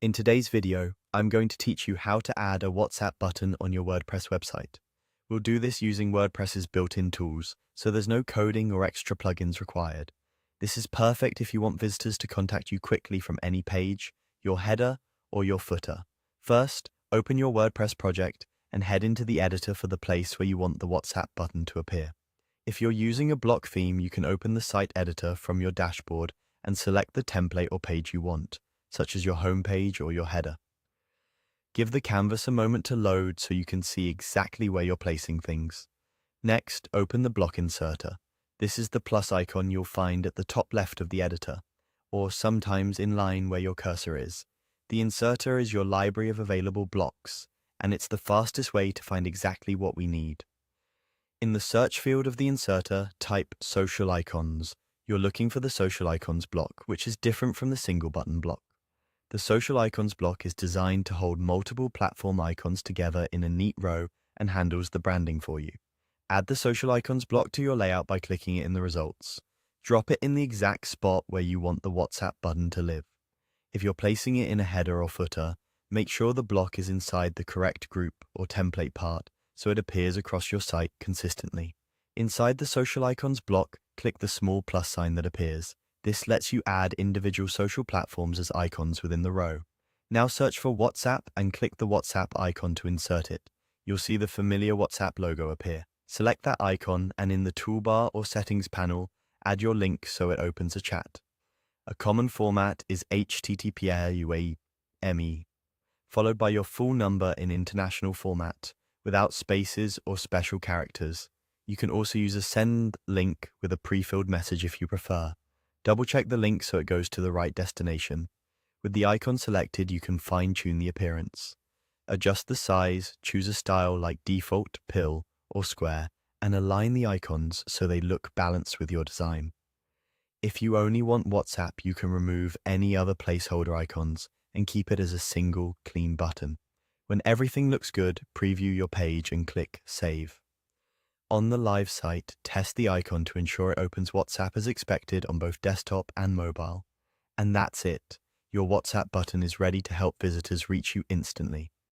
In today's video, I'm going to teach you how to add a WhatsApp button on your WordPress website. We'll do this using WordPress's built-in tools, so there's no coding or extra plugins required. This is perfect if you want visitors to contact you quickly from any page, your header, or your footer. First, open your WordPress project and head into the editor for the place where you want the WhatsApp button to appear. If you're using a block theme, you can open the site editor from your dashboard and select the template or page you want, such as your homepage or your header. Give the canvas a moment to load so you can see exactly where you're placing things. Next, open the block inserter. This is the plus icon you'll find at the top left of the editor, or sometimes in line where your cursor is. The inserter is your library of available blocks, and it's the fastest way to find exactly what we need. In the search field of the inserter, type social icons. You're looking for the social icons block, which is different from the single button block. The social icons block is designed to hold multiple platform icons together in a neat row and handles the branding for you. Add the social icons block to your layout by clicking it in the results. Drop it in the exact spot where you want the WhatsApp button to live. If you're placing it in a header or footer, make sure the block is inside the correct group or template part so it appears across your site consistently. Inside the social icons block, click the small plus sign that appears. This lets you add individual social platforms as icons within the row. Now search for WhatsApp and click the WhatsApp icon to insert it. You'll see the familiar WhatsApp logo appear. Select that icon and in the toolbar or settings panel, add your link so it opens a chat. A common format is HTTP UAME, followed by your full number in international format, without spaces or special characters. You can also use a send link with a pre-filled message if you prefer. Double-check the link so it goes to the right destination. With the icon selected, you can fine-tune the appearance. Adjust the size, choose a style like default, pill, or square, and align the icons so they look balanced with your design. If you only want WhatsApp, you can remove any other placeholder icons and keep it as a single, clean button. When everything looks good, preview your page and click Save. On the live site, test the icon to ensure it opens WhatsApp as expected on both desktop and mobile. And that's it. Your WhatsApp button is ready to help visitors reach you instantly.